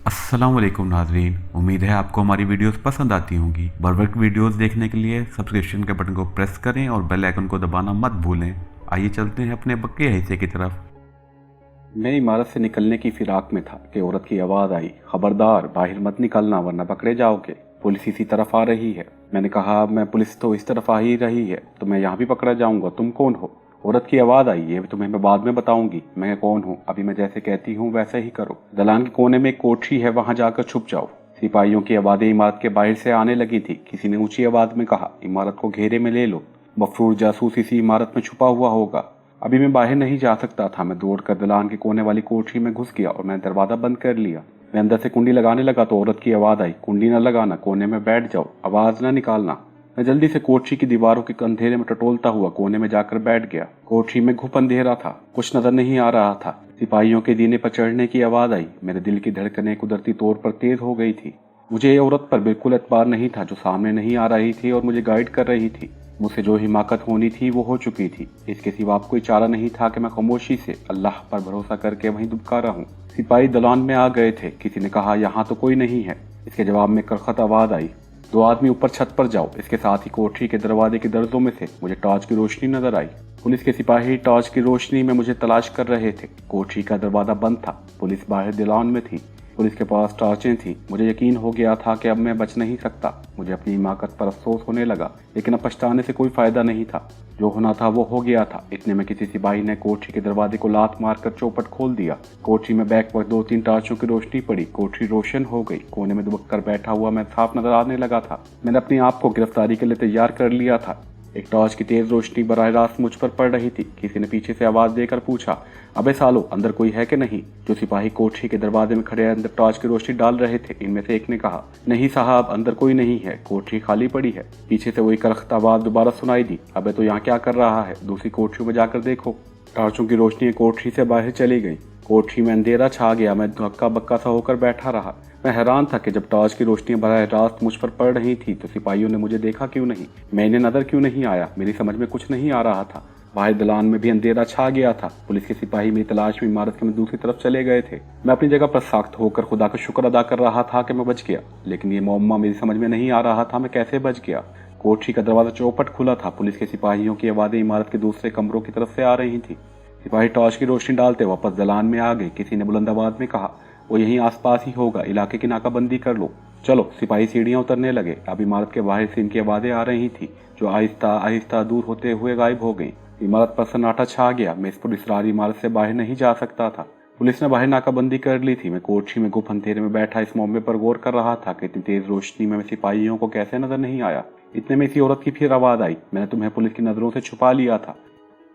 अस्सलाम वालेकुम नाजरीन, उम्मीद है आपको हमारी वीडियोस पसंद आती होंगी। बर वक्त वीडियोस देखने के लिए सब्सक्रिप्शन के बटन को प्रेस करें और बेल आइकन को दबाना मत भूलें। आइए चलते हैं अपने बके हिस्से की तरफ। मैं इमारत से निकलने की फिराक में था कि औरत की आवाज़ आई, खबरदार बाहर मत निकलना वरना पकड़े जाओगे, पुलिस इसी तरफ आ रही है। मैंने कहा, मैं पुलिस तो इस तरफ आ ही रही है तो मैं यहाँ भी पकड़ा जाऊँगा, तुम कौन हो? औरत की आवाज़ आई, ये तुम्हें मैं बाद में बताऊंगी मैं कौन हूँ, अभी मैं जैसे कहती हूँ वैसे ही करो। दलान के कोने में एक कोठरी है, वहां जाकर छुप जाओ। सिपाहियों की आवाज़ें इमारत के बाहर से आने लगी थी। किसी ने ऊंची आवाज़ में कहा, इमारत को घेरे में ले लो, मफरूर जासूस इसी इमारत में छुपा हुआ होगा। अभी मैं बाहर नहीं जा सकता था। मैं दौड़कर दलान के कोने वाली कोठरी में घुस गया और मैंने दरवाजा बंद कर लिया। मैं अंदर से कुंडी लगाने लगा तो औरत की आवाज़ आई, कुंडी न लगाना, कोने में बैठ जाओ, आवाज़ न निकालना। मैं जल्दी से कोठरी की दीवारों के अंधेरे में टटोलता हुआ कोने में जाकर बैठ गया। कोठरी में घुप अंधेरा था, कुछ नजर नहीं आ रहा था। सिपाहियों के दीने पर चढ़ने की आवाज़ आई। मेरे दिल की धड़कनें कुदरती तौर पर तेज हो गई थी। मुझे ये औरत पर बिल्कुल एतबार नहीं था जो सामने नहीं आ रही थी और मुझे गाइड कर रही थी। मुझसे जो हिमाकत होनी थी वो हो चुकी थी। इसके सिवा कोई चारा नहीं था कि मैं खामोशी से अल्लाह पर भरोसा करके वहीं दुबका रहूं। सिपाही दलान में आ गए थे। किसी ने कहा, यहाँ तो कोई नहीं है। इसके जवाब में करखत आवाज़ आई, दो आदमी ऊपर छत पर जाओ। इसके साथ ही कोठरी के दरवाजे के दर्जों में से मुझे टॉर्च की रोशनी नजर आई। पुलिस के सिपाही टॉर्च की रोशनी में मुझे तलाश कर रहे थे। कोठरी का दरवाजा बंद था। पुलिस बाहर दलान में थी। पुलिस के पास टॉर्चें थी। मुझे यकीन हो गया था कि अब मैं बच नहीं सकता। मुझे अपनी हिमाकत पर अफसोस होने लगा, लेकिन अब पछताने से कोई फायदा नहीं था। जो होना था वो हो गया था। इतने में किसी सिपाही ने कोठरी के दरवाजे को लात मारकर चौपट खोल दिया। कोठरी में बैक वक्त दो तीन टॉर्चों की रोशनी पड़ी। कोठरी रोशन हो गई। कोने में दुबक कर बैठा हुआ मैं साफ नजर आने लगा था। मैंने अपने आप को गिरफ्तारी के लिए तैयार कर लिया था। एक टॉर्च की तेज रोशनी बराह रास्त मुझ पर पड़ रही थी। किसी ने पीछे से आवाज देकर पूछा, अबे सालो, अंदर कोई है कि नहीं? जो सिपाही कोठरी के दरवाजे में खड़े अंदर टॉर्च की रोशनी डाल रहे थे, इनमें से एक ने कहा, नहीं साहब, अंदर कोई नहीं है, कोठरी खाली पड़ी है। पीछे से वही करख्त आवाज दोबारा सुनाई दी, अबे तो यहाँ क्या कर रहा है, दूसरी कोठरी में जाकर देखो। टॉर्चों की रोशनी कोठरी से बाहर चली गई। कोठरी में अंधेरा छा गया। मैं धक्का बक्का सा होकर बैठा रहा। मैं हैरान था कि जब टॉर्च की रोशनी बराह रास्त मुझ पर पड़ रही थी तो सिपाहियों ने मुझे देखा क्यों नहीं, मैं इन्हें नजर क्यों नहीं आया। मेरी समझ में कुछ नहीं आ रहा था। बाहर दलान में भी अंधेरा छा गया था। पुलिस के सिपाही मेरी तलाश में इमारत के दूसरी तरफ चले गए थे। मैं अपनी जगह पर सख्त होकर खुदा का शुक्र अदा कर रहा था कि मैं बच गया, लेकिन ये मुअम्मा मेरी समझ में नहीं आ रहा था मैं कैसे बच गया। कोठरी का दरवाजा चौपट खुला था। पुलिस के सिपाहियों की आवाज़ें इमारत के दूसरे कमरों की तरफ से आ रही थी। सिपाही टॉर्च की रोशनी डालते वापस दलान में आ गए। किसी ने बुलंद आवाज में कहा, वो यहीं आसपास ही होगा, इलाके की नाकाबंदी कर लो। चलो। सिपाही सीढ़ियां उतरने लगे। अब इमारत के बाहर से इनकी आवाज़ें आ रही थी जो आहिस्ता आहिस्ता दूर होते हुए गायब हो गई। इमारत पर सन्नाटा छा गया। मैं इस पर इसरार इमारत से बाहर नहीं जा सकता था। पुलिस ने बाहर नाकाबंदी कर ली थी। मैं कोठरी में गुप अंधेरे में बैठा इस मामले पर गौर कर रहा था कि इतनी तेज रोशनी में सिपाहियों को कैसे नजर नहीं आया। इतने में इसी औरत की फिर आवाज आई, मैंने तुम्हें पुलिस की नजरों से छुपा लिया था।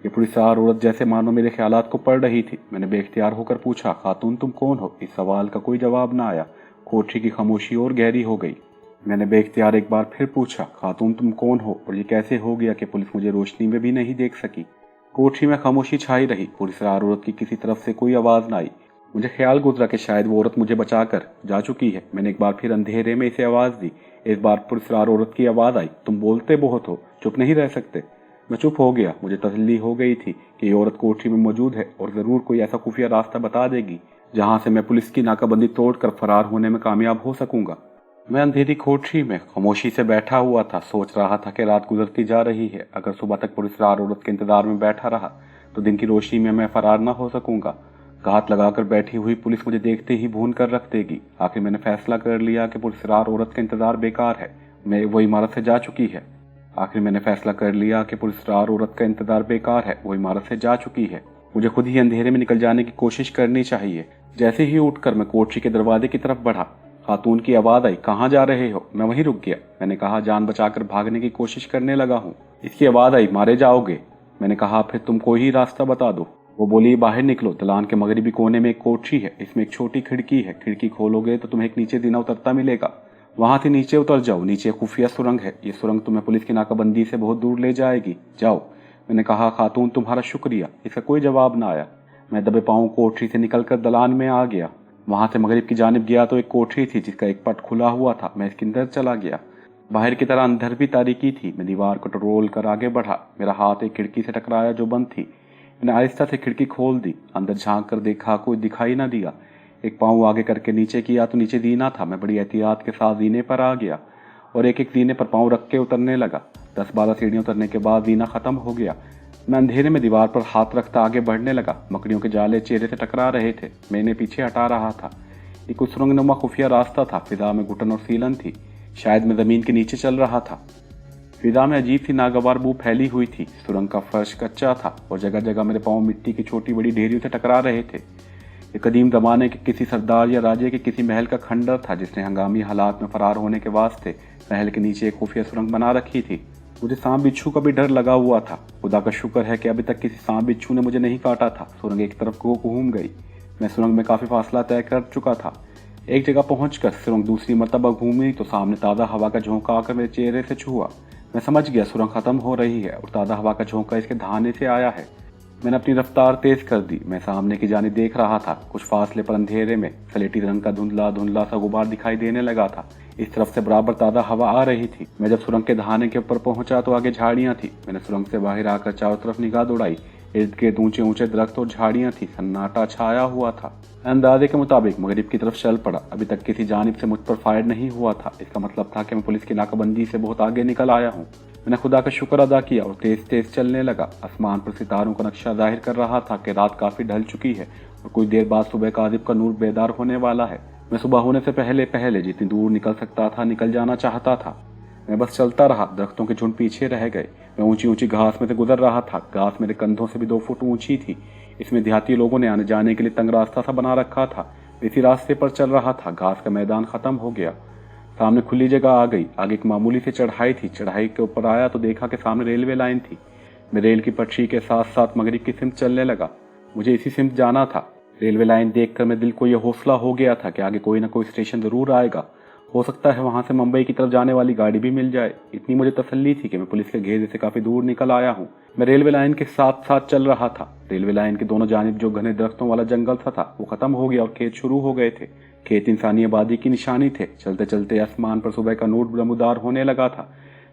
ये पुलिसवार औरत जैसे मानो मेरे ख्यालात को पढ़ रही थी। मैंने बेख्तियार होकर पूछा, खातून तुम कौन हो? इस सवाल का कोई जवाब न आया। कोठरी की खामोशी और गहरी हो गई। मैंने बेख्तियार एक बार फिर पूछा, खातून तुम कौन हो? और ये कैसे हो गया कि पुलिस मुझे रोशनी में भी नहीं देख सकी? कोठरी में खामोशी छाई रही। पुलिसवार औरत की किसी तरफ से कोई आवाज न आई। मुझे ख्याल गुजरा कि शायद वो औरत मुझे बचाकर जा चुकी है। मैंने एक बार फिर अंधेरे में इसे आवाज दी। इस बार पुलिसवार औरत की आवाज आई, तुम बोलते बहुत हो, चुप नहीं रह सकते। मैं चुप हो गया। मुझे तसल्ली हो गई थी कि ये औरत कोठरी में मौजूद है और जरूर कोई ऐसा खुफिया रास्ता बता देगी जहां से मैं पुलिस की नाकाबंदी तोड़कर फरार होने में कामयाब हो सकूंगा। मैं अंधेरी कोठरी में खामोशी से बैठा हुआ था। सोच रहा था कि रात गुजरती जा रही है। अगर सुबह तक पुलिसवार औरत के इंतजार में बैठा रहा तो दिन की रोशनी में मैं फरार न हो सकूंगा। घात लगाकर बैठी हुई पुलिस मुझे देखते ही भून कर रख देगी। आखिर मैंने फैसला कर लिया कि पुलिसवार औरत का इंतजार बेकार है, मैं वो इमारत से जा चुकी है। आखिर मैंने फैसला कर लिया कि पुलिसवार औरत का इंतजार बेकार है, वो इमारत से जा चुकी है। मुझे खुद ही अंधेरे में निकल जाने की कोशिश करनी चाहिए। जैसे ही उठकर मैं कोठरी के दरवाजे की तरफ बढ़ा, खातून की आवाज आई, कहाँ जा रहे हो? मैं वहीं रुक गया। मैंने कहा, जान बचाकर भागने की कोशिश करने लगा हूँ। इसकी आवाज आई, मारे जाओगे। मैंने कहा, फिर तुम कोई ही रास्ता बता दो। वो बोली, बाहर निकलो, दलान के मगरबी कोने में एक कोठरी है, इसमें एक छोटी खिड़की है, खिड़की खोलोगे तो तुम्हें एक नीचे जीना उतरता मिलेगा, वहां से नीचे उतर जाओ। नीचे खुफिया सुरंग है, ये सुरंग तुम्हें पुलिस की नाकाबंदी से बहुत दूर ले जाएगी, जाओ। मैंने कहा, खातून तुम्हारा शुक्रिया। इसका कोई जवाब न आया। मैं दबे पांव कोठरी से निकलकर दलान में आ गया। वहां से मगरिब की जानिब गया तो एक कोठरी थी जिसका एक पट खुला हुआ था। मैं इसके अंदर चला गया। बाहर की तरह अंदर भी तारीकी थी। मैं दीवार को टटोल कर आगे बढ़ा। मेरा हाथ एक खिड़की से टकराया जो बंद थी। मैंने आहिस्ता से खिड़की खोल दी। अंदर झांक कर देखा, कोई दिखाई न दिया। एक पाँव आगे करके नीचे किया तो नीचे जीना था। मैं बड़ी एहतियात के साथ जीने पर आ गया और एक एक जीने पर पाँव रख के उतरने लगा। 10-12 सीढ़ियाँ उतरने के बाद जीना ख़त्म हो गया। मैं अंधेरे में दीवार पर हाथ रखता आगे बढ़ने लगा। मकड़ियों के जाले चेहरे से टकरा रहे थे। मैं इन्हें पीछे हटा रहा था। एक सुरंगनुमा खुफिया रास्ता था। फिजा में घुटन और सीलन थी। शायद मैं ज़मीन के नीचे चल रहा था। फिजा में अजीब सी नागवार बू फैली हुई थी। सुरंग का फर्श कच्चा था और जगह जगह मेरे पाँव मिट्टी की छोटी बड़ी ढेरियों से टकरा रहे थे। ये कदीम ज़माने के किसी सरदार या राजे के किसी महल का खंडर था जिसने हंगामी हालात में फरार होने के वास्ते महल के नीचे एक खुफिया सुरंग बना रखी थी। मुझे सांप बिच्छू का भी डर लगा हुआ था। खुदा का शुक्र है कि अभी तक किसी सांप बिच्छू ने मुझे नहीं काटा था। सुरंग एक तरफ को घूम गई। मैं सुरंग में काफ़ी फासला तय कर चुका था। एक जगह पहुंचकर सुरंग दूसरी मरतबा घूमी तो सामने ताज़ा हवा का झोंका आकर मेरे चेहरे से छुआ। मैं समझ गया सुरंग ख़त्म हो रही है और ताज़ा हवा का झोंका इसके धाने से आया है। मैंने अपनी रफ्तार तेज कर दी। मैं सामने की जानिब देख रहा था। कुछ फासले पर अंधेरे में सलेटी रंग का धुंधला धुंधला सा गुबार दिखाई देने लगा था। इस तरफ से बराबर ताज़ा हवा आ रही थी। मैं जब सुरंग के धाने के ऊपर पहुंचा तो आगे झाड़ियां थी। मैंने सुरंग से बाहर आकर चारों तरफ निगाह दौड़ाई। इर्द गिर्द ऊंचे ऊंचे दरख्त और झाड़ियां थी। सन्नाटा छाया हुआ था। अंदाजे के मुताबिक मगरिब की तरफ चल पड़ा। अभी तक किसी जानिब से मुझ पर फायर नहीं हुआ था। इसका मतलब था कि मैं पुलिस की नाकाबंदी से बहुत आगे निकल आया हूँ। मैंने खुदा का शुक्र अदा किया और तेज तेज चलने लगा। आसमान पर सितारों का नक्शा जाहिर कर रहा था कि रात काफ़ी ढल चुकी है और कुछ देर बाद सुबह काज़िब का नूर बेदार होने वाला है। मैं सुबह होने से पहले पहले जितनी दूर निकल सकता था निकल जाना चाहता था। मैं बस चलता रहा। दरख्तों के झुंड पीछे रह गए। मैं ऊंची ऊंची घास में से गुजर रहा था। घास मेरे कंधों से भी 2 फुट ऊंची थी। इसमें देहाती लोगों ने आने जाने के लिए तंग रास्ता सा बना रखा था। इसी रास्ते पर चल रहा था। घास का मैदान ख़त्म हो गया। सामने खुली जगह आ गई। आगे एक मामूली सी चढ़ाई थी। चढ़ाई के ऊपर आया तो देखा कि सामने रेलवे लाइन थी। मैं रेल की पटरी के साथ साथ मगरिब की सिमत चलने लगा। मुझे इसी सिमत जाना था। रेलवे लाइन देखकर मैं दिल को यह हौसला हो गया था कि आगे कोई ना कोई स्टेशन ज़रूर आएगा। हो सकता है वहाँ से मुंबई की तरफ जाने वाली गाड़ी भी मिल जाए। इतनी मुझे तसल्ली थी कि मैं पुलिस के घेरे से काफ़ी दूर निकल आया हूँ। मैं रेलवे लाइन के साथ साथ चल रहा था। रेलवे लाइन के दोनों जानिब जो घने दरख्तों वाला जंगल था वो ख़त्म हो गया और खेत शुरू हो गए थे। खेत इंसानी आबादी की निशानी थे। चलते चलते आसमान पर सुबह का नूर नमूदार होने लगा था।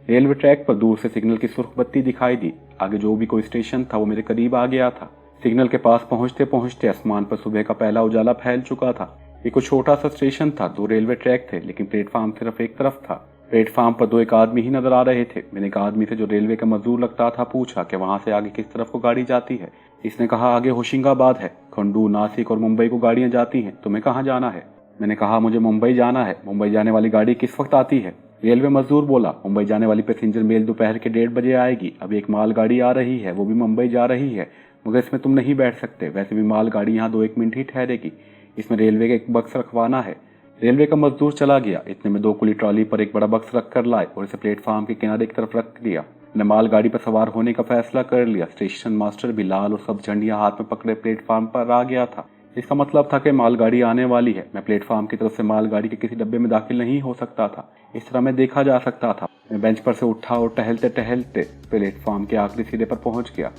रेलवे ट्रैक पर दूर से सिग्नल की सुर्ख बत्ती दिखाई दी। आगे जो भी कोई स्टेशन था वो मेरे करीब आ गया था। सिग्नल के पास पहुंचते पहुंचते आसमान पर सुबह का पहला उजाला फैल चुका था। ये कुछ छोटा सा स्टेशन था। 2 रेलवे ट्रैक थे लेकिन प्लेटफार्म सिर्फ एक तरफ था। प्लेटफार्म पर 2 एक आदमी ही नजर आ रहे थे। मैंने एक आदमी से जो रेलवे का मजदूर लगता था पूछा कि वहाँ से आगे किस तरफ को गाड़ी जाती है। इसने कहा आगे होशिंगाबाद है। खंडू, नासिक और मुंबई को गाड़ियाँ जाती हैं। तुम्हें कहाँ जाना है? मैंने कहा मुझे मुंबई जाना है। मुंबई जाने वाली गाड़ी किस वक्त आती है? रेलवे मजदूर बोला मुंबई जाने वाली पैसेंजर मेल दोपहर के 1:30 बजे आएगी। अब एक माल गाड़ी आ रही है, वो भी मुंबई जा रही है, मगर इसमें तुम नहीं बैठ सकते। वैसे भी माल गाड़ी यहाँ 2-1 मिनट ही ठहरेगी। इसमें रेलवे का एक बक्स रखवाना है। रेलवे का मजदूर चला गया। इतने में 2 कुली ट्रॉली पर एक बड़ा बक्स रख कर लाए और इसे प्लेटफार्म के किनारे की तरफ रख दिया। मैंने माल गाड़ी पर सवार होने का फैसला कर लिया। स्टेशन मास्टर भी लाल और सब झंडियाँ हाथ में पकड़े प्लेटफार्म पर आ गया था। इसका मतलब था कि मालगाड़ी आने वाली है। मैं प्लेटफार्म की तरफ से मालगाड़ी के किसी डब्बे में दाखिल नहीं हो सकता था। इस तरह मैं देखा जा सकता था। मैं बेंच पर से उठा और टहलते टहलते प्लेटफार्म के आखिरी सिरे पर पहुंच गया।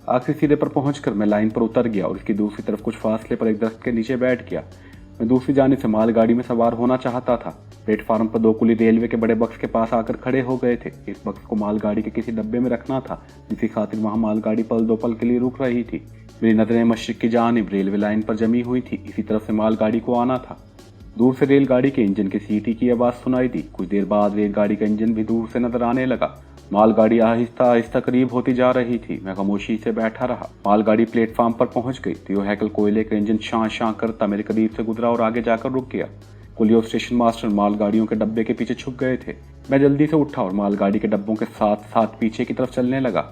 आखिरी सिरे पर पहुंचकर मैं लाइन पर उतर गया और इसकी दूसरी तरफ कुछ फासले पर एक दरख्त के नीचे बैठ गया। मैं दूसरी जानिब से मालगाड़ी में सवार होना चाहता था। प्लेटफार्म पर 2 कुली रेलवे के बड़े बक्स के पास आकर खड़े हो गए थे। इस बक्स को मालगाड़ी के किसी डब्बे में रखना था, जिसकी खातिर वहाँ मालगाड़ी पल 2 पल के लिए रुक रही थी। मेरी नजरें मशरिक की जानिब रेलवे लाइन पर जमी हुई थी। इसी तरफ से मालगाड़ी को आना था। दूर से रेलगाड़ी के इंजन की सीटी की आवाज़ सुनाई दी। कुछ देर बाद रेलगाड़ी का इंजन भी दूर से नजर आने लगा। मालगाड़ी आहिस्ता आहिस्ता करीब होती जा रही थी। मैं खामोशी से बैठा रहा। मालगाड़ी प्लेटफार्म पर पहुंच गई तो हैकल कोयले का इंजन शां शां करता मेरे करीब से गुजरा और आगे जाकर रुक गया। कुली और स्टेशन मास्टर मालगाड़ियों के डब्बे के पीछे छुप गए थे। मैं जल्दी से उठा और मालगाड़ी के डब्बों के साथ साथ पीछे की तरफ चलने लगा।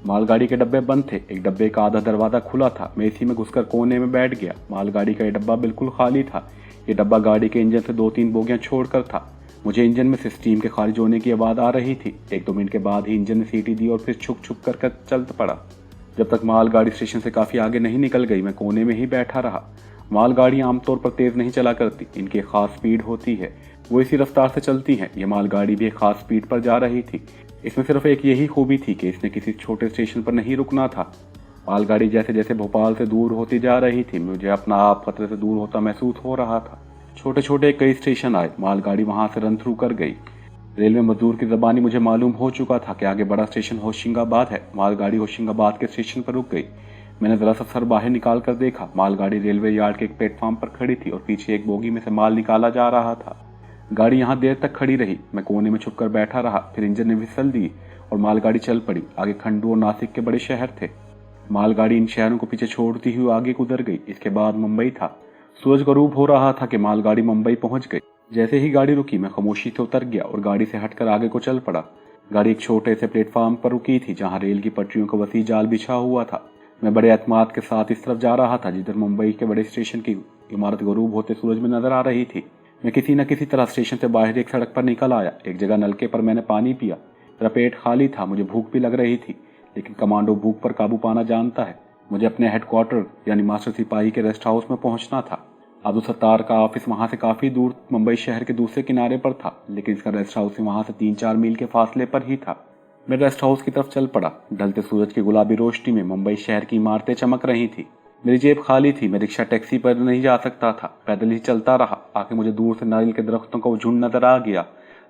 मालगाड़ी के डब्बे बंद थे। एक डब्बे का आधा दरवाजा खुला था। मैं इसी में घुसकर कोने में बैठ गया। मालगाड़ी का ये डब्बा बिल्कुल खाली था। ये डब्बा गाड़ी के इंजन से 2-3 बोगियां छोड़कर था। मुझे इंजन में से स्टीम के खारिज होने की आवाज़ आ रही थी। 1-2 मिनट के बाद ही इंजन ने सीटी दी और फिर छुक छुक कर चल पड़ा। जब तक मालगाड़ी स्टेशन से काफ़ी आगे नहीं निकल गई मैं कोने में ही बैठा रहा। मालगाड़ियाँ आमतौर पर तेज़ नहीं चला करती। इनकी एक ख़ास स्पीड होती है, वो इसी रफ्तार से चलती हैं। ये मालगाड़ी भी एक ख़ास स्पीड पर जा रही थी। इसमें सिर्फ एक यही खूबी थी कि इसने किसी छोटे स्टेशन पर नहीं रुकना था। मालगाड़ी जैसे जैसे भोपाल से दूर होती जा रही थी मुझे अपना आप खतरे से दूर होता महसूस हो रहा था। छोटे छोटे कई स्टेशन आए। मालगाड़ी वहाँ से रन थ्रू कर गई। रेलवे मजदूर की ज़बानी मुझे मालूम हो चुका था कि आगे बड़ा स्टेशन होशिंगाबाद है। मालगाड़ी होशिंगाबाद के स्टेशन पर रुक गई। मैंने जरा सा सर बाहर निकाल कर देखा। मालगाड़ी रेलवे यार्ड के एक प्लेटफॉर्म पर खड़ी थी और पीछे एक बोगी में से माल निकाला जा रहा था। गाड़ी यहाँ देर तक खड़ी रही। मैं कोने में छुपकर बैठा रहा। फिर इंजन ने व्हिसल दी और मालगाड़ी चल पड़ी। आगे खंडू और नासिक के बड़े शहर थे। मालगाड़ी इन शहरों को पीछे छोड़ती हुई आगे गुजर गई। इसके बाद मुंबई था। सूरज गरूब हो रहा था कि मालगाड़ी मुंबई पहुंच गई। जैसे ही गाड़ी रुकी मैं खामोशी से उतर गया और गाड़ी से हटकर आगे को चल पड़ा। गाड़ी एक छोटे से प्लेटफॉर्म पर रुकी थी जहां रेल की पटरियों का वसी जाल बिछा हुआ था। मैं बड़े एतमाद के साथ इस तरफ जा रहा था जिधर मुंबई के बड़े स्टेशन की इमारत गरूब होते सूरज में नजर आ रही थी। मैं किसी न किसी तरह स्टेशन से बाहर एक सड़क पर निकल आया। एक जगह नलके पर मैंने पानी पिया। मेरा पेट खाली था। मुझे भूख भी लग रही थी, लेकिन कमांडो भूख पर काबू पाना जानता है। मुझे अपने हेडक्वार्टर यानी मास्टर सिपाही के रेस्ट हाउस में पहुंचना था। अब्दुल सत्तार का ऑफिस वहां से काफी दूर मुंबई शहर के दूसरे किनारे पर था, लेकिन इसका रेस्ट हाउस वहां से 3-4 मील के फासले पर ही था। मैं रेस्ट हाउस की तरफ चल पड़ा। ढलते सूरज की गुलाबी रोशनी में मुंबई शहर की इमारतें चमक रही थी। मेरी जेब खाली थी। मैं रिक्शा टैक्सी पर नहीं जा सकता था। पैदल ही चलता रहा। आके मुझे दूर से नारियल के दरख्तों का वो झुंड नजर आ गया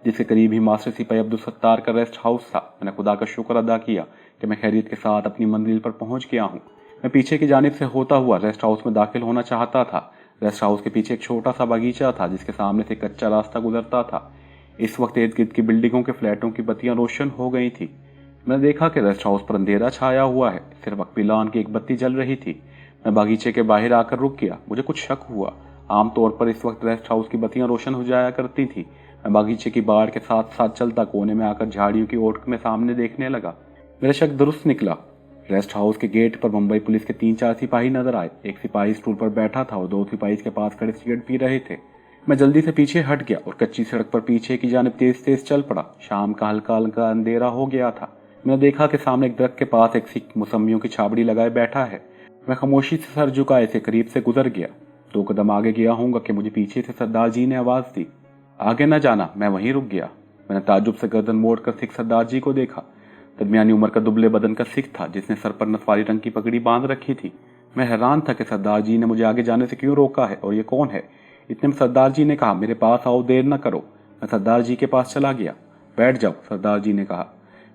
जिसके करीब ही मास्टर सिपाही अब्दुल सत्तार का रेस्ट हाउस था। मैंने खुदा का शुक्र अदा किया कि मैं खैरियत के साथ अपनी मंजिल पर पहुंच गया हूँ। मैं पीछे की जानिब से होता हुआ रेस्ट हाउस में दाखिल होना चाहता था। रेस्ट हाउस के पीछे एक छोटा सा बगीचा था जिसके सामने से कच्चा रास्ता गुजरता था। इस वक्त इर्द गिर्द की बिल्डिंगों के फ्लैटों की बत्तियां रोशन हो गई थी। मैंने देखा कि रेस्ट हाउस पर अंधेरा छाया हुआ है। सिर्फ अकबिलान की एक बत्ती जल रही थी। मैं बागीचे के बाहर आकर रुक गया। मुझे कुछ शक हुआ। आमतौर पर इस वक्त रेस्ट हाउस की बत्तियां रोशन हो जाया करती थी। मैं बागीचे की बाड़ के साथ साथ चलता कोने में आकर झाड़ियों की ओट में सामने देखने लगा। मेरा शक दुरुस्त निकला। रेस्ट हाउस के गेट पर मुंबई पुलिस के 3-4 सिपाही नजर आए। एक सिपाही स्टूल पर बैठा था और 2 सिपाही इसके पास खड़े सिगरेट पी रहे थे। मैं जल्दी से पीछे हट गया और कच्ची सड़क पर पीछे की जानिब तेज तेज चल पड़ा। शाम का हल्का हल्का अंधेरा हो गया था। मैंने देखा कि सामने एक दरख्त के पास एक सिख मौसमियों की छाबड़ी लगाए बैठा है। मैं खामोशी से सर झुकाए से करीब से गुजर गया। 2 कदम आगे गया होऊंगा कि मुझे पीछे से सरदार जी ने आवाज दी, आगे न जाना। मैं वहीं रुक गया। मैंने ताज्जुब से गर्दन मोड़कर सिख सरदार जी को देखा। दरमियानी उम्र का दुबले बदन का सिख था जिसने सर पर नसवारी रंग की पगड़ी बांध रखी थी। मैं हैरान था कि सरदार जी ने मुझे आगे जाने से क्यों रोका है और ये कौन है। इतने में सरदार जी ने कहा, मेरे पास आओ, देर न करो। मैं सरदार जी के पास चला गया। बैठ जाओ, सरदार जी ने कहा।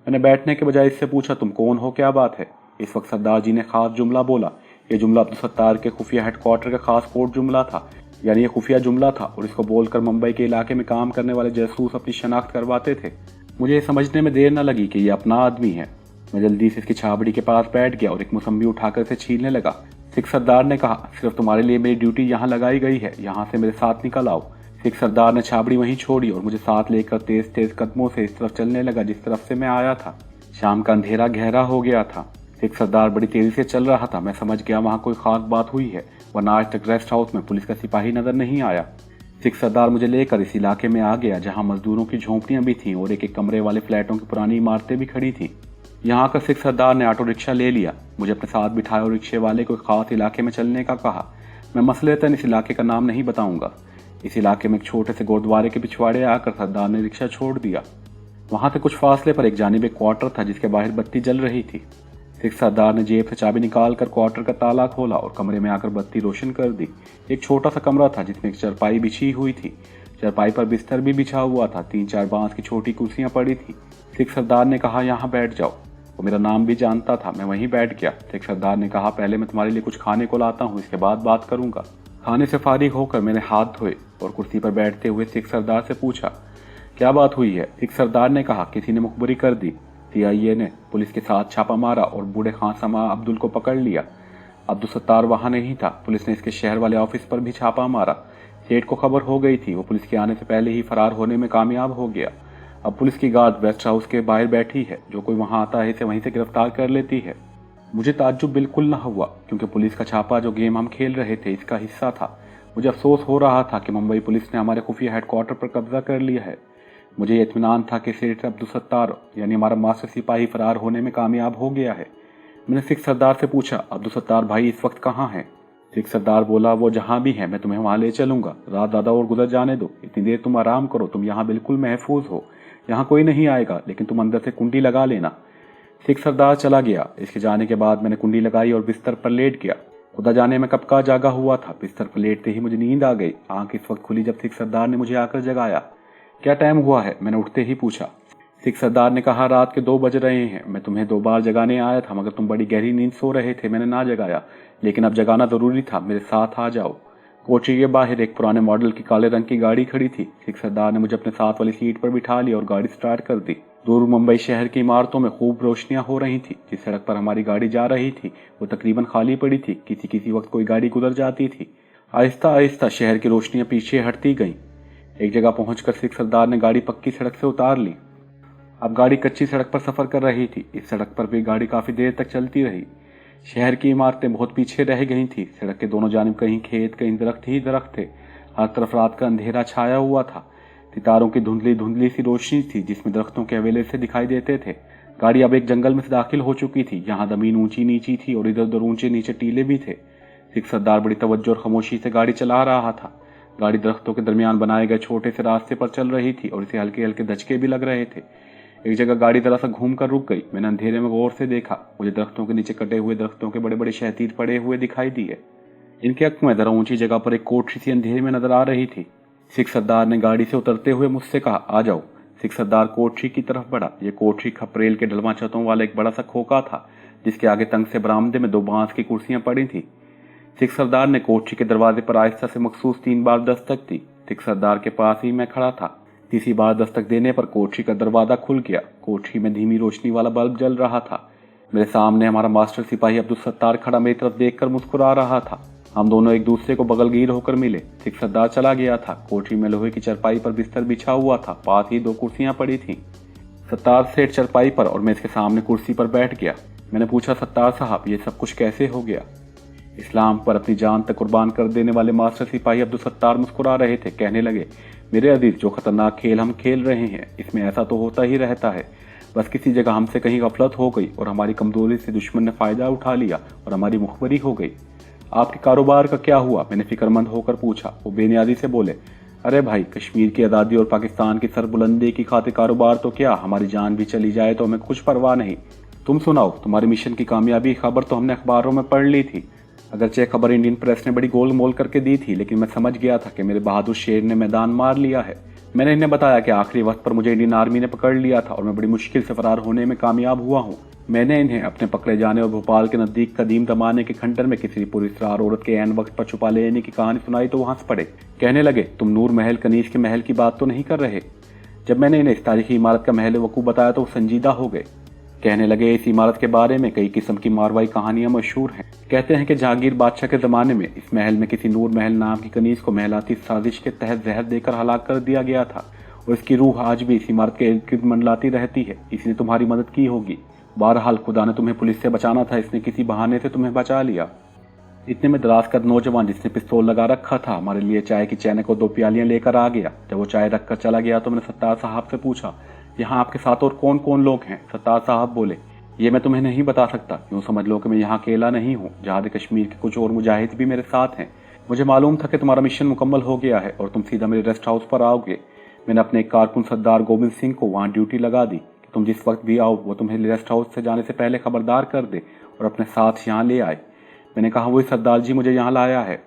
मैंने बैठने के बजाय इससे पूछा, तुम कौन हो, क्या बात है। इस वक्त सरदार जी ने खास जुमला बोला। यह जुमला अब्दुल सत्तार के खुफिया हेडक्वार्टर का खास कोड जुमला था, यानी ये खुफिया जुमला था और इसको बोलकर मुंबई के इलाके में काम करने वाले जासूस अपनी शनाख्त करवाते थे। मुझे ये समझने में देर न लगी कि ये अपना आदमी है। मैं जल्दी से इसकी छाबड़ी के पास बैठ गया और एक मौसम्बी उठाकर इसे छीलने लगा। सिख सरदार ने कहा, सिर्फ तुम्हारे लिए मेरी ड्यूटी यहाँ लगाई गई है, यहाँ से मेरे साथ निकल आओ। सिख सरदार ने छाबड़ी वहीं छोड़ी और मुझे साथ लेकर तेज तेज कदमों से इस तरफ चलने लगा जिस तरफ से मैं आया था। शाम का अंधेरा गहरा हो गया था। सिख सरदार बड़ी तेजी से चल रहा था। मैं समझ गया वहाँ कोई खास बात हुई है, वरना आज तक रेस्ट हाउस में पुलिस का सिपाही नजर नहीं आया। सिख सरदार मुझे लेकर इस इलाके में आ गया जहाँ मजदूरों की झोंपड़ियां भी थीं और एक कमरे वाले फ्लैटों की पुरानी इमारतें भी खड़ी थीं। यहाँ आकर सिख सरदार ने ऑटो रिक्शा ले लिया, मुझे अपने साथ बिठाया और रिक्शे वाले को खास इलाके में चलने का कहा। मैं मसलतन इस इलाके का नाम नहीं बताऊंगा। इस इलाके में एक छोटे से गुरुद्वारे के पिछवाड़े आकर सरदार ने रिक्शा छोड़ दिया। वहां से कुछ फासले पर एक जानिब एक क्वार्टर था जिसके बाहर बत्ती जल रही थी। सिख सरदार ने जेब से चाबी निकाल कर क्वार्टर का ताला खोला और कमरे में आकर बत्ती रोशन कर दी। एक छोटा सा कमरा था जिसमें एक चारपाई बिछी हुई थी। चारपाई पर बिस्तर भी बिछा हुआ था। 3-4 बांस की छोटी कुर्सियां पड़ी थी। सिख सरदार ने कहा, यहाँ बैठ जाओ। वो मेरा नाम भी जानता था। मैं वहीं बैठ गया। सिख सरदार ने कहा, पहले मैं तुम्हारे लिए कुछ खाने को लाता हूँ, इसके बाद बात करूंगा। खाने से फारिग होकर मैंने हाथ धोए और कुर्सी पर बैठते हुए सिख सरदार से पूछा, क्या बात हुई है। सिख सरदार ने कहा, किसी ने मुखबरी कर दी। CIA ने पुलिस के साथ छापा मारा और बूढ़े खान समा अब्दुल को पकड़ लिया। अब्दुल सत्तार वहां नहीं था। पुलिस ने इसके शहर वाले ऑफिस पर भी छापा मारा। सेठ को खबर हो गई थी। वो पुलिस के आने से पहले ही फरार होने में कामयाब हो गया। अब पुलिस की गार्ड वेस्ट हाउस के बाहर बैठी है। जो कोई वहां आता है इसे वहीं से गिरफ्तार कर लेती है। मुझे ताज्जुब बिल्कुल न हुआ क्योंकि पुलिस का छापा जो गेम हम खेल रहे थे इसका हिस्सा था। मुझे अफसोस हो रहा था कि मुंबई पुलिस ने हमारे खुफिया हेडक्वार्टर पर कब्जा कर लिया है। मुझे ये इत्मीनान था कि सेठ अब्दुल सत्तार यानी हमारा मास्टर सिपाही फरार होने में कामयाब हो गया है। मैंने सिख सरदार से पूछा, अब्दुल सत्तार भाई इस वक्त कहाँ हैं। सिख सरदार बोला, वो जहाँ भी है मैं तुम्हें वहाँ ले चलूंगा। रात ज़्यादा और गुजर जाने दो, इतनी देर तुम आराम करो। तुम यहाँ बिल्कुल महफूज हो, यहाँ कोई नहीं आएगा, लेकिन तुम अंदर से कुंडी लगा लेना। सिख सरदार चला गया। इसके जाने के बाद मैंने कुंडी लगाई और बिस्तर पर लेट गया। खुदा जाने में कब का जागा हुआ था। बिस्तर पर लेटते ही मुझे नींद आ गई। आंख इस वक्त खुली जब सिख सरदार ने मुझे आकर जगाया। क्या टाइम हुआ है, मैंने उठते ही पूछा। सिख सरदार ने कहा, रात के 2 बज रहे हैं। मैं तुम्हें 2 बार जगाने आया था मगर तुम बड़ी गहरी नींद सो रहे थे, मैंने ना जगाया, लेकिन अब जगाना जरूरी था, मेरे साथ आ जाओ। कोठरी के बाहर एक पुराने मॉडल की काले रंग की गाड़ी खड़ी थी। सिख सरदार ने मुझे अपने साथ वाली सीट पर बिठा लिया और गाड़ी स्टार्ट कर दी। दूर मुंबई शहर की इमारतों में खूब रोशनियां हो रही थी। जिस सड़क पर हमारी गाड़ी जा रही थी वो तकरीबन खाली पड़ी थी, किसी किसी वक्त कोई गाड़ी गुजर जाती थी। आहिस्ता आहिस्ता शहर की रोशनियां पीछे हटती गईं। एक जगह पहुंचकर सिख सरदार ने गाड़ी पक्की सड़क से उतार ली। अब गाड़ी कच्ची सड़क पर सफर कर रही थी। इस सड़क पर भी गाड़ी काफी देर तक चलती रही। शहर की इमारतें बहुत पीछे रह गई थी। सड़क के दोनों जानिब कहीं खेत, कहीं दरख्त ही दरख्त थे। हर तरफ रात का अंधेरा छाया हुआ था। सितारों की धुंधली धुंधली सी रोशनी थी जिसमें दरख्तों के हवेले से दिखाई देते थे। गाड़ी अब एक जंगल में से दाखिल हो चुकी थी। यहाँ जमीन ऊंची नीची थी और इधर उधर ऊंचे नीचे टीले भी थे। सिख सरदार बड़ी तवज्जो और खामोशी से गाड़ी चला रहा था। गाड़ी दरख्तों के दरमियान बनाए गए छोटे से रास्ते पर चल रही थी और इसे हल्के हल्के धचके भी लग रहे थे। एक जगह गाड़ी जरा सा घूम कर रुक गई। मैंने अंधेरे में गौर से देखा। मुझे दरख्तों के नीचे कटे हुए दरख्तों के बड़े बड़े शहतीर पड़े हुए दिखाई दिए। इनके अक में जरा ऊंची जगह पर एक कोठरी सी अंधेरे में नजर आ रही थी। सिख सरदार ने गाड़ी से उतरते हुए मुझसे कहा, आ जाओ। सिख सरदार कोठरी की तरफ बढ़ा। ये कोठरी खपरेल के ढलवा छतों वाला एक बड़ा सा खोखा था जिसके आगे तंग से बरामदे में 2 बांस की कुर्सियां पड़ी थी। सिख सरदार ने कोठरी के दरवाजे पर आहिस्ता से मखसूस 3 बार दस्तक दी। सिख सरदार के पास ही मैं खड़ा था। तीसरी बार दस्तक देने पर कोठरी का दरवाजा खुल गया। कोठरी में धीमी रोशनी वाला बल्ब जल रहा था। मेरे सामने हमारा मास्टर सिपाही अब्दुल सत्तार खड़ा मेरी तरफ देखकर मुस्कुरा रहा था। हम दोनों एक दूसरे को बगलगीर होकर मिले। सिख सरदार चला गया था। कोठरी में लोहे की चरपाई पर बिस्तर बिछा हुआ था। पास ही 2 कुर्सियां पड़ी थीं। सत्तार सेठ चरपाई पर और मैं इसके सामने कुर्सी पर बैठ गया। मैंने पूछा, सत्तार साहब ये सब कुछ कैसे हो गया? इस्लाम पर अपनी जान तक कुर्बान कर देने वाले मास्टर सिपाही अब्दुल सत्तार मुस्कुरा रहे थे। कहने लगे, मेरे अजीज, जो खतरनाक खेल हम खेल रहे हैं इसमें ऐसा तो होता ही रहता है। बस किसी जगह हमसे कहीं गफलत हो गई और हमारी कमजोरी से दुश्मन ने फायदा उठा लिया और हमारी मुखबरी हो गई। आपके कारोबार का क्या हुआ? मैंने फिक्रमंद होकर पूछा। वो बेनियादी से बोले, अरे भाई, कश्मीर की आज़ादी और पाकिस्तान की सरबुलंदी की खातिर कारोबार तो क्या, हमारी जान भी चली जाए तो हमें कुछ परवाह नहीं। तुम सुनाओ, तुम्हारे मिशन की कामयाबी खबर तो हमने अखबारों में पढ़ ली थी। अगरचे खबर इंडियन प्रेस ने बड़ी गोल मोल करके दी थी, लेकिन मैं समझ गया था कि मेरे बहादुर शेर ने मैदान मार लिया है। मैंने इन्हें बताया कि आखिरी वक्त पर मुझे इंडियन आर्मी ने पकड़ लिया था और मैं बड़ी मुश्किल से फरार होने में कामयाब हुआ हूँ। मैंने इन्हें अपने पकड़े जाने और भोपाल के नजदीक कदीम जमाने के खंडर में किसी पुरस्कार औरत के ऐन वक्त पर छुपा लेने की कहानी सुनाई तो वहां से पड़े। कहने लगे, तुम नूर महल कनीज के महल की बात तो नहीं कर रहे? जब मैंने इन्हें इस तारीखी इमारत का महल वकूफ बताया तो वो संजीदा हो गए। कहने लगे, इस इमारत के बारे में कई किस्म की मारवाई कहानियां मशहूर हैं। कहते हैं कि जहांगीर बादशाह के ज़माने में इस महल में किसी नूर महल नाम की कनीज को महलाती साजिश के तहत जहर देकर हलाक कर दिया गया था और इसकी रूह आज भी इस इमारत के इर्द गिर्द मंडलाती रहती है। इसने तुम्हारी मदद की होगी। बहरहाल खुदा ने तुम्हें पुलिस से बचाना था, इसने किसी बहाने से तुम्हें बचा लिया। इतने में दराज कद नौजवान जिसने पिस्तौल लगा रखा था हमारे लिए चाय की चैनक और 2 प्यालियां लेकर आ गया। जब वो चाय रख कर चला गया तो मैंने सत्तार साहब से पूछा, यहाँ आपके साथ और कौन कौन लोग हैं? सत्तार साहब बोले, ये मैं तुम्हें नहीं बता सकता। यूँ समझ लो कि मैं यहाँ अकेला नहीं हूँ। जहाद कश्मीर के कुछ और मुजाहिद भी मेरे साथ हैं। मुझे मालूम था कि तुम्हारा मिशन मुकम्मल हो गया है और तुम सीधा मेरे रेस्ट हाउस पर आओगे। मैंने अपने एक कारकुन सरदार गोविंद सिंह को वहाँ ड्यूटी लगा दी कि तुम जिस वक्त भी आओ वो तुम्हें रेस्ट हाउस से जाने से पहले खबरदार कर दे और अपने साथ यहाँ ले आए। मैंने कहा, वही सरदार जी मुझे यहाँ लाया है।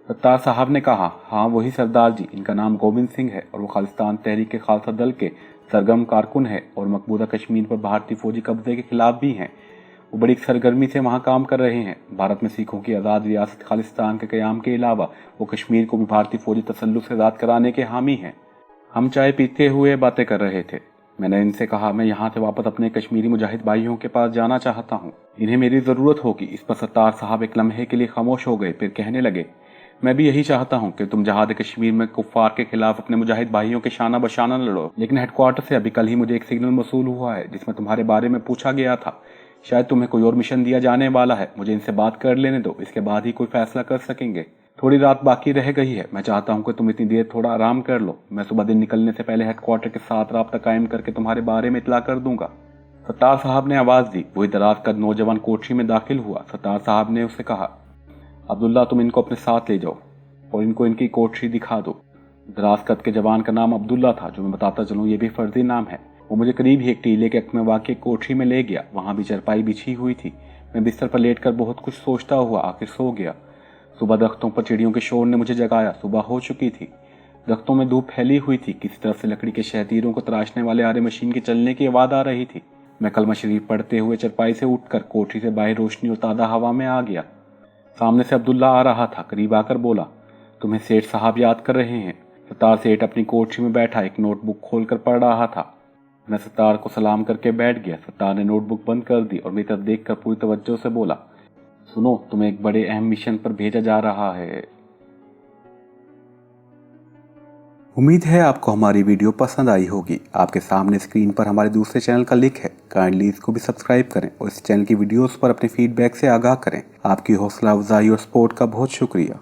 सत्तार साहब ने कहा, हाँ वही सरदार जी। इनका नाम गोविंद सिंह है और वो खालिस्तान तहरीक के खालसा दल के सरगर्म कारकुन है और मकबूजा कश्मीर पर भारतीय फौजी कब्जे के खिलाफ भी हैं। वो बड़ी सरगर्मी से वहाँ काम कर रहे हैं। भारत में सिखों की आज़ाद रियासत खालिस्तान के क़याम के अलावा वो कश्मीर को भी भारतीय फौजी तसल्लुत से आज़ाद कराने के हामी हैं। हम चाय पीते हुए बातें कर रहे थे। मैंने इनसे कहा, मैं यहाँ से वापस अपने कश्मीरी मुजाहिद भाइयों के पास जाना चाहता हूँ, इन्हें मेरी ज़रूरत होगी। इस पर सत्तार साहब एक लम्हे के लिए खामोश हो गए, फिर कहने लगे, मैं भी यही चाहता हूँ कि तुम जहाद कश्मीर में कुफ्फार के खिलाफ अपने मुजाहिद भाइयों के शाना बशाना लड़ो। लेकिन हेडक्वार्टर से अभी कल ही मुझे एक सिग्नल मसूल हुआ है जिसमें तुम्हारे बारे में पूछा गया था। शायद तुम्हें कोई और मिशन दिया जाने वाला है। मुझे इनसे बात कर लेने दो, इसके बाद ही कोई फैसला कर सकेंगे। थोड़ी रात बाकी रह गई है। मैं चाहता हूँ कि तुम इतनी देर थोड़ा आराम कर लो। मैं सुबह दिन निकलने से पहले हेडक्वार्टर के साथ राब्ता कायम करके तुम्हारे बारे में इतला कर दूंगा। सत्तार साहब ने आवाज़ दी। वही दराज कद नौजवान कोठरी में दाखिल हुआ। सत्तार साहब ने उससे कहा, अब्दुल्ला, तुम इनको अपने साथ ले जाओ और इनको इनकी कोठरी दिखा दो। दराज कद के जवान का नाम अब्दुल्ला था, जो मैं बताता चलूँ ये भी फर्जी नाम है। वो मुझे करीब ही एक टीले के अक में वाक़ कोठरी में ले गया। वहाँ भी चरपाई बिछी हुई थी। मैं बिस्तर पर लेटकर बहुत कुछ सोचता हुआ आखिर सो गया। सुबह दरख्तों पर चिड़ियों के शोर ने मुझे जगाया। सुबह हो चुकी थी। दरख्तों में धूप फैली हुई थी। किसी तरफ से लकड़ी के शहतीरों को तराशने वाले आरे मशीन के चलने की आवाज़ आ रही थी। मैं कलमा शरीफ पढ़ते हुए चरपाई से उठकर कोठरी से बाहर रोशनी और ताज़ा हवा में आ गया। सामने से अब्दुल्ला आ रहा था। करीब आकर बोला, तुम्हें सेठ साहब याद कर रहे हैं। सत्तार सेठ अपनी कोठरी में बैठा एक नोटबुक खोलकर पढ़ रहा था। मैं सत्तार को सलाम करके बैठ गया। सत्तार ने नोटबुक बंद कर दी और मेरी तरफ देखकर पूरी तवज्जो से बोला, सुनो, तुम्हें एक बड़े अहम मिशन पर भेजा जा रहा है। उम्मीद है आपको हमारी वीडियो पसंद आई होगी। आपके सामने स्क्रीन पर हमारे दूसरे चैनल का लिंक है, काइंडली इसको भी सब्सक्राइब करें और इस चैनल की वीडियोस पर अपने फीडबैक से आगाह करें। आपकी हौसला अफजाई और सपोर्ट का बहुत शुक्रिया।